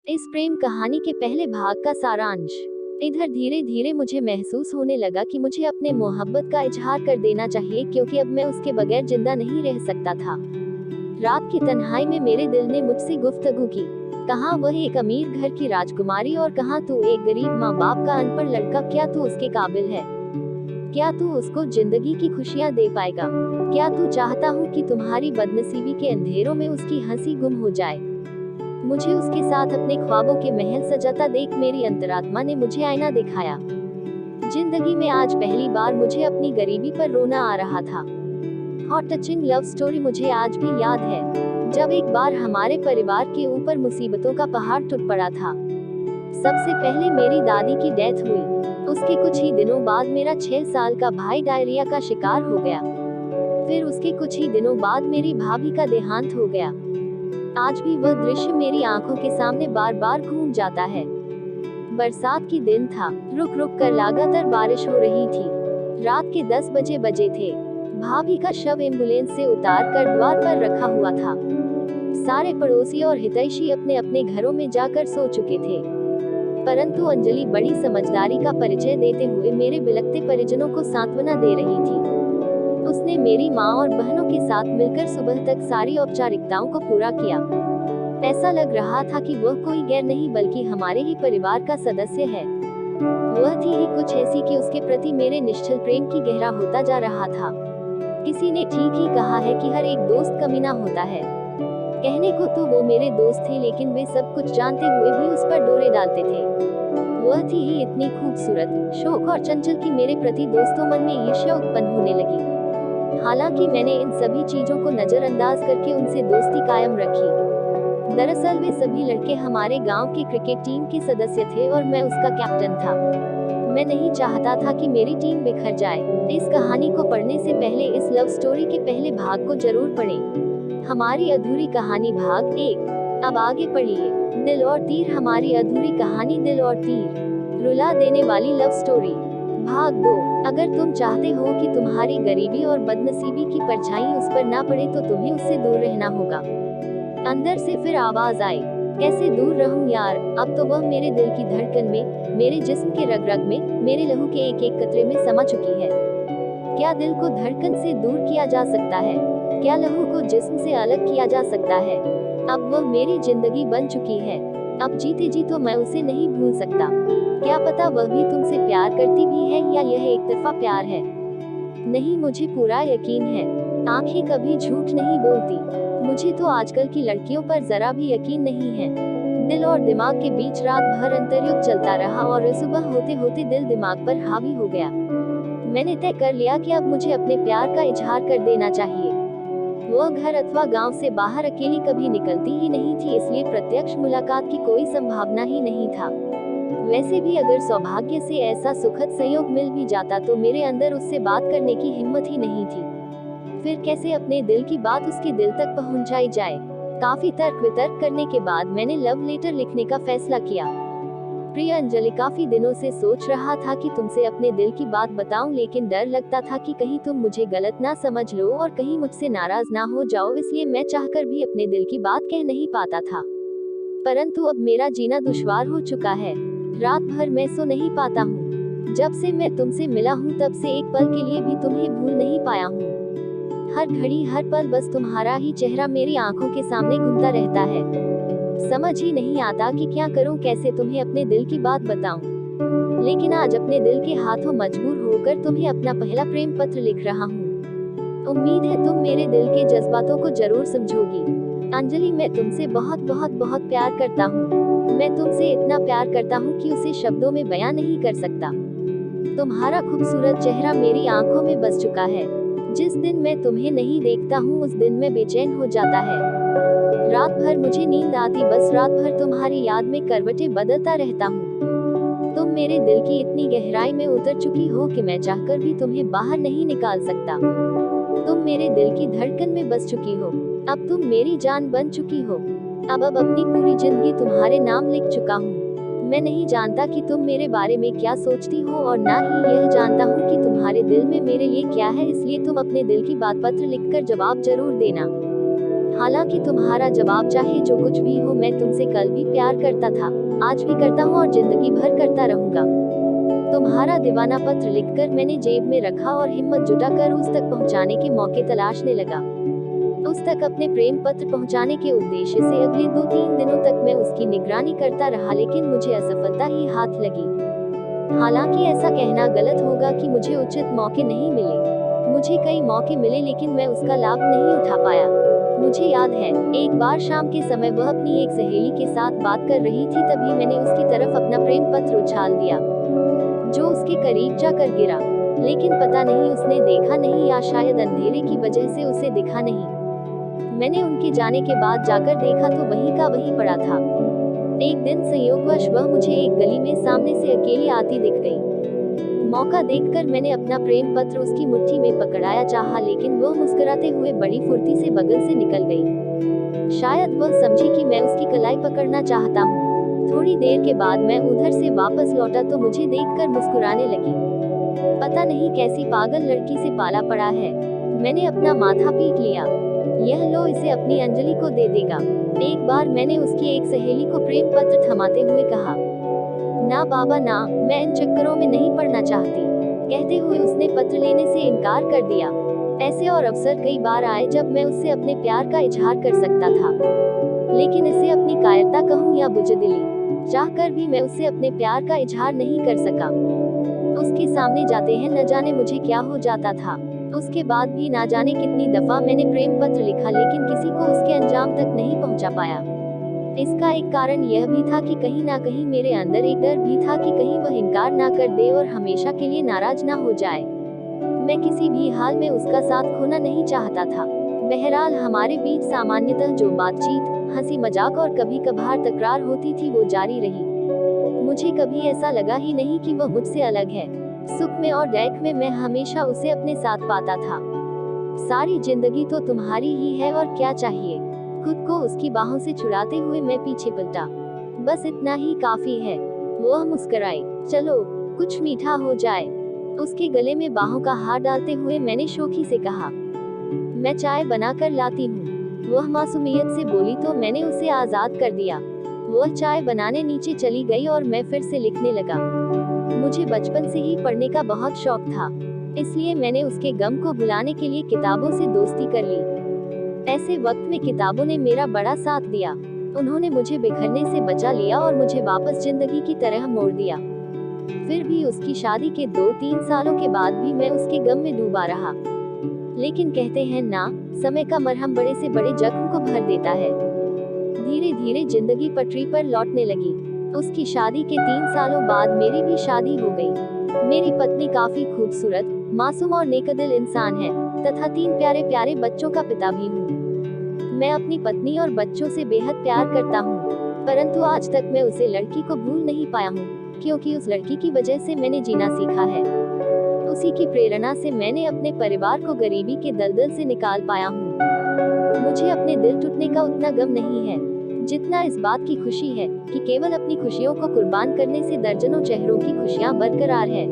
इस प्रेम कहानी के पहले भाग का सारांश। इधर धीरे धीरे मुझे महसूस होने लगा कि मुझे अपने मोहब्बत का इजहार कर देना चाहिए, क्योंकि अब मैं उसके बगैर जिंदा नहीं रह सकता था। रात की तन्हाई में मेरे दिल ने मुझसे गुफ्तगू की। कहाँ वह एक अमीर घर की राजकुमारी और कहाँ तू एक गरीब माँ बाप का अनपढ़ लड़का। क्या तू उसके काबिल है? क्या तू उसको जिंदगी की खुशियाँ दे पाएगा? क्या तू चाहता हूँ कि तुम्हारी बदनसीबी के अंधेरों में उसकी हंसी गुम हो जाए? मुझे उसके साथ अपने ख्वाबों के महल सजाता देख मेरी अंतरात्मा ने मुझे आईना दिखाया। जिंदगी में आज पहली बार मुझे अपनी गरीबी पर रोना आ रहा था। हॉट टचिंग लव स्टोरी मुझे आज भी याद है, जब एक बार हमारे परिवार के ऊपर मुसीबतों का पहाड़ टूट पड़ा था। सबसे पहले मेरी दादी की डेथ हुई। उसके कुछ ही दिनों बाद मेरा 6 साल का भाई डायरिया का शिकार हो गया। फिर उसके कुछ ही दिनों बाद मेरी भाभी का देहांत हो गया। आज भी वह दृश्य मेरी आंखों के सामने बार बार घूम जाता है। बरसात की दिन था, रुक रुक कर लगातार बारिश हो रही थी। रात के 10 बजे थे। भाभी का शव एम्बुलेंस से उतार कर द्वार पर रखा हुआ था। सारे पड़ोसी और हितैषी अपने अपने घरों में जाकर सो चुके थे, परंतु अंजलि बड़ी समझदारी का परिचय देते हुए मेरे बिलखते परिजनों को सांत्वना दे रही थी। उसने मेरी माँ और बहनों के साथ मिलकर सुबह तक सारी औपचारिकताओं को पूरा किया। ऐसा लग रहा था कि वह कोई गैर नहीं बल्कि हमारे ही परिवार का सदस्य है। वह थी ही कुछ ऐसी कि उसके प्रति मेरे निश्चल प्रेम की गहरा होता जा रहा था। किसी ने ठीक ही कहा है कि हर एक दोस्त कमीना होता है। कहने को तो वो मेरे दोस्त थे, लेकिन वे सब कुछ जानते हुए भी उस पर डोरे डालते थे। वह थी ही इतनी खूबसूरत, शौक और चंचल कि मेरे प्रति दोस्तों मन में ईर्ष्या उत्पन्न होने लगी। हालांकि मैंने इन सभी चीजों को नजरअंदाज करके उनसे दोस्ती कायम रखी। दरअसल वे सभी लड़के हमारे गांव की क्रिकेट टीम के सदस्य थे और मैं उसका कैप्टन था। मैं नहीं चाहता था कि मेरी टीम बिखर जाए। इस कहानी को पढ़ने से पहले इस लव स्टोरी के पहले भाग को जरूर पढ़ें। हमारी अधूरी कहानी भाग 1। अब आगे पढ़िए। दिल और तीर। हमारी अधूरी कहानी दिल और तीर, रुला देने वाली लव स्टोरी भाग 2। अगर तुम चाहते हो कि तुम्हारी गरीबी और बदनसीबी की परछाई उस पर ना पड़े तो तुम्हें उससे दूर रहना होगा। अंदर से फिर आवाज आई, कैसे दूर रहूं यार, अब तो वह मेरे दिल की धड़कन में, मेरे जिस्म के रग रग में, मेरे लहू के एक एक कतरे में समा चुकी है। क्या दिल को धड़कन से दूर किया जा सकता है? क्या लहू को जिस्म से अलग किया जा सकता है? अब वह मेरी जिंदगी बन चुकी है। अब जीते जी तो मैं उसे नहीं भूल सकता। क्या पता वह भी तुमसे प्यार करती भी है या यह एक तरफा प्यार है। नहीं, मुझे पूरा यकीन है। आंखें कभी झूठ नहीं बोलती। मुझे तो आजकल की लड़कियों पर जरा भी यकीन नहीं है। दिल और दिमाग के बीच रात भर अंतर्युद्ध चलता रहा और सुबह होते होते दिल दिमाग पर हावी हो गया। मैंने तय कर लिया कि अब मुझे अपने प्यार का इजहार कर देना चाहिए। वह घर अथवा गांव से बाहर अकेली कभी निकलती ही नहीं थी, इसलिए प्रत्यक्ष मुलाकात की कोई संभावना ही नहीं था। वैसे भी अगर सौभाग्य से ऐसा सुखद संयोग मिल भी जाता तो मेरे अंदर उससे बात करने की हिम्मत ही नहीं थी। फिर कैसे अपने दिल की बात उसके दिल तक पहुंचाई जाए। काफी तर्क वितर्क करने के बाद मैंने लव लेटर लिखने का फैसला किया। प्रिय अंजलि, काफी दिनों से सोच रहा था कि तुमसे अपने दिल की बात बताऊं, लेकिन डर लगता था कि कहीं तुम मुझे गलत ना समझ लो और कहीं मुझसे नाराज ना हो जाओ, इसलिए मैं चाहकर भी अपने दिल की बात कह नहीं पाता था। परंतु अब मेरा जीना दुश्वार हो चुका है। रात भर मैं सो नहीं पाता हूँ। जब से मैं तुमसे मिला हूँ तब से एक पल के लिए भी तुम्हें भूल नहीं पाया हूँ। हर घड़ी हर पल बस तुम्हारा ही चेहरा मेरी आंखों के सामने घूमता रहता है। समझ ही नहीं आता कि क्या करूँ, कैसे तुम्हें अपने दिल की बात बताऊं। लेकिन आज अपने दिल के हाथों मजबूर होकर तुम्हें अपना पहला प्रेम पत्र लिख रहा हूँ। उम्मीद है तुम मेरे दिल के जज्बातों को जरूर समझोगी। अंजलि, मैं तुमसे बहुत बहुत बहुत प्यार करता हूँ। मैं तुमसे इतना प्यार करता हूँ कि उसे शब्दों में बयां नहीं कर सकता। तुम्हारा खूबसूरत चेहरा मेरी आंखों में बस चुका है। जिस दिन मैं तुम्हें नहीं देखता हूँ उस दिन मैं बेचैन हो जाता है। रात भर मुझे नींद आती, बस रात भर तुम्हारी याद में करवटें बदलता रहता हूँ। तुम मेरे दिल की इतनी गहराई में उतर चुकी हो कि मैं चाहकर भी तुम्हें बाहर नहीं निकाल सकता। तुम मेरे दिल की धड़कन में बस चुकी हो। अब तुम मेरी जान बन चुकी हो। अब अपनी पूरी जिंदगी तुम्हारे नाम लिख चुका हूँ। मैं नहीं जानता कि तुम मेरे बारे में क्या सोचती हो और ना ही यह जानता हूँ कि तुम्हारे दिल में मेरे लिए क्या है, इसलिए तुम अपने दिल की बात पत्र लिखकर जवाब जरूर देना। हालांकि तुम्हारा जवाब चाहे जो कुछ भी हो, मैं तुमसे कल भी प्यार करता था, आज भी करता हूँ और जिंदगी भर करता रहूंगा। तुम्हारा दीवाना पत्र लिखकर मैंने जेब में रखा और हिम्मत जुटाकर उस तक पहुंचाने के मौके तलाशने लगा। उस तक अपने प्रेम पत्र पहुंचाने के उद्देश्य से अगले 2-3 दिनों तक मैं उसकी निगरानी करता रहा, लेकिन मुझे असफलता ही हाथ लगी। हालांकि ऐसा कहना गलत होगा कि मुझे उचित मौके नहीं मिले। मुझे कई मौके मिले लेकिन मैं उसका लाभ नहीं उठा पाया। मुझे याद है, एक बार शाम के समय वह अपनी एक सहेली के साथ बात कर रही थी, तभी मैंने उसकी तरफ अपना प्रेम पत्र उछाल दिया, जो उसके करीब जाकर गिरा। लेकिन पता नहीं उसने देखा नहीं या शायद अंधेरे की वजह से उसे दिखा नहीं। मैंने उनके जाने के बाद जाकर देखा तो वहीं का वहीं पड़ा था। एक दिन संयोगवश वह मुझे एक गली में सामने से अकेली आती दिख गई। मौका देखकर मैंने अपना प्रेम पत्र उसकी मुट्ठी में पकड़ाया चाहा, लेकिन वह मुस्कुराते हुए बड़ी फुर्ती से बगल से निकल गई। शायद वह समझी कि मैं उसकी कलाई पकड़ना चाहता हूँ। थोड़ी देर के बाद मैं उधर से वापस लौटा तो मुझे देखकर मुस्कुराने लगी। पता नहीं कैसी पागल लड़की से पाला पड़ा है। मैंने अपना माथा पीट लिया। यह लो, इसे अपनी अंजलि को दे देगा। एक बार मैंने उसकी एक सहेली को प्रेम पत्र थमाते हुए कहा, ना बाबा ना, मैं इन चक्करों में नहीं पड़ना चाहती। कहते हुए उसने पत्र लेने से इनकार कर दिया। ऐसे और अवसर कई बार आए जब मैं उससे अपने प्यार का इजहार कर सकता था, लेकिन इसे अपनी कायरता कहूँ या बुजदिली, चाहकर भी मैं उससे अपने प्यार का इजहार नहीं कर सका। उसके सामने जाते हैं न जाने मुझे क्या हो जाता था। उसके बाद भी ना जाने कितनी दफा मैंने प्रेम पत्र लिखा, लेकिन किसी को उसके अंजाम तक नहीं पहुंचा पाया। इसका एक कारण यह भी था कि कहीं ना कहीं मेरे अंदर एक डर भी था कि कहीं वह इनकार ना कर दे और हमेशा के लिए नाराज ना हो जाए। मैं किसी भी हाल में उसका साथ खोना नहीं चाहता था। बहरहाल हमारे बीच सामान्यतः जो बातचीत, हंसी मजाक और कभी कभार तकरार होती थी वो जारी रही। मुझे कभी ऐसा लगा ही नहीं कि वह मुझसे अलग है। सुख में और दुख में मैं हमेशा उसे अपने साथ पाता था। सारी जिंदगी तो तुम्हारी ही है और क्या चाहिए। खुद को उसकी बाहों से छुड़ाते हुए मैं पीछे पलटा। बस इतना ही काफी है। वह मुस्कुराई। चलो कुछ मीठा हो जाए। उसके गले में बाहों का हार डालते हुए मैंने शौकी से कहा, मैं चाय बनाकर लाती हूँ। वह मासूमियत से बोली तो मैंने उसे आजाद कर दिया। वह चाय बनाने नीचे चली गई और मैं फिर से लिखने लगा। मुझे बचपन से ही पढ़ने का बहुत शौक था, इसलिए मैंने उसके गम को भुलाने के लिए किताबों से दोस्ती कर ली। ऐसे वक्त में किताबों ने मेरा बड़ा साथ दिया। उन्होंने मुझे बिखरने से बचा लिया और मुझे वापस जिंदगी की तरह मोड़ दिया। फिर भी उसकी शादी के 2-3 सालों के बाद भी मैं उसके गम में डूबा रहा। लेकिन कहते हैं ना, समय का मरहम बड़े से बड़े जख्म को भर देता है। धीरे धीरे जिंदगी पटरी पर लौटने लगी। उसकी शादी के 3 सालों बाद मेरी भी शादी हो गई। मेरी पत्नी काफी खूबसूरत, मासूम और नेकदिल इंसान है तथा 3 प्यारे प्यारे बच्चों का पिता भी हूँ। मैं अपनी पत्नी और बच्चों से बेहद प्यार करता हूँ, परंतु आज तक मैं उसे लड़की को भूल नहीं पाया हूँ, क्योंकि उस लड़की की वजह से मैंने जीना सीखा है। उसी की प्रेरणा से मैंने अपने परिवार को गरीबी के दलदल से निकाल पाया हूँ। मुझे अपने दिल टूटने का उतना गम नहीं है जितना इस बात की खुशी है कि केवल अपनी खुशियों को कुर्बान करने से दर्जनों चेहरों की खुशियाँ बरकरार है।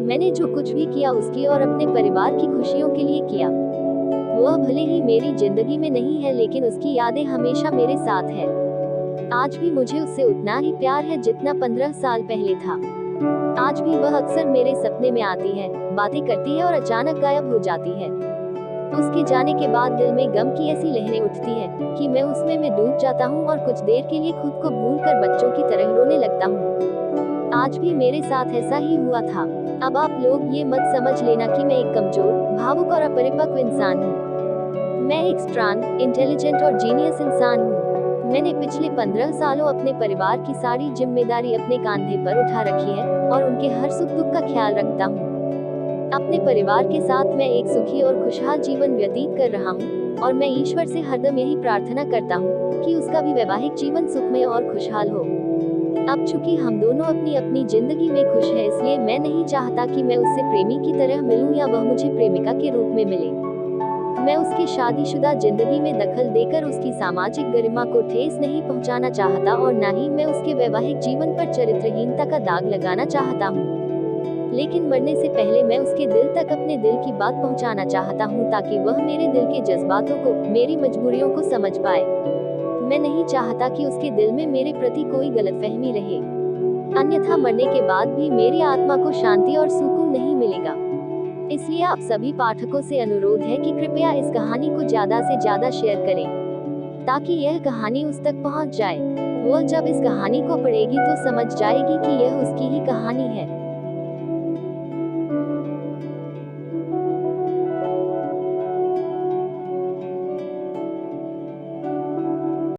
मैंने जो कुछ भी किया उसकी और अपने परिवार की खुशियों के लिए किया। वह भले ही मेरी जिंदगी में नहीं है, लेकिन उसकी यादें हमेशा मेरे साथ है। आज भी मुझे उससे उतना ही प्यार है जितना 15 साल पहले था। आज भी वह अक्सर मेरे सपने में आती है, बातें करती है और अचानक गायब हो जाती है। उसके जाने के बाद दिल में गम की ऐसी लहरें उठती है कि मैं उसमें में डूब जाता हूँ और कुछ देर के लिए खुद को भूलकर बच्चों की तरह रोने लगता हूँ। आज भी मेरे साथ ऐसा ही हुआ था। अब आप लोग ये मत समझ लेना कि मैं एक कमजोर, भावुक और अपरिपक्व इंसान हूँ। मैं एक स्ट्रांग, इंटेलिजेंट और जीनियस इंसान हूँ। मैंने पिछले 15 सालों अपने परिवार की सारी जिम्मेदारी अपने कंधे पर उठा रखी है और उनके हर सुख दुख का ख्याल रखता हूँ। अपने परिवार के साथ मैं एक सुखी और खुशहाल जीवन व्यतीत कर रहा हूँ और मैं ईश्वर से हरदम यही प्रार्थना करता हूँ कि उसका भी वैवाहिक जीवन सुखमय और खुशहाल हो। अब चूंकि हम दोनों अपनी अपनी जिंदगी में खुश हैं, इसलिए मैं नहीं चाहता कि मैं उससे प्रेमी की तरह मिलूं या वह मुझे प्रेमिका के रूप में मिले। मैं उसकी शादीशुदा जिंदगी में दखल देकर उसकी सामाजिक गरिमा को ठेस नहीं पहुंचाना चाहता और न ही मैं उसके वैवाहिक जीवन पर चरित्रहीनता का दाग लगाना चाहता हूँ। लेकिन मरने से पहले मैं उसके दिल तक अपने दिल की बात पहुंचाना चाहता हूं, ताकि वह मेरे दिल के जज्बातों को, मेरी मजबूरियों को समझ पाए। मैं नहीं चाहता कि उसके दिल में मेरे प्रति कोई गलतफहमी रहे, अन्यथा मरने के बाद भी मेरी आत्मा को शांति और सुकून नहीं मिलेगा। इसलिए आप सभी पाठकों से अनुरोध है कि कृपया इस कहानी को ज्यादा से ज्यादा शेयर करें, ताकि यह कहानी उस तक पहुंच जाए। वह जब इस कहानी को पढ़ेगी तो समझ जाएगी कि यह उसकी ही कहानी है।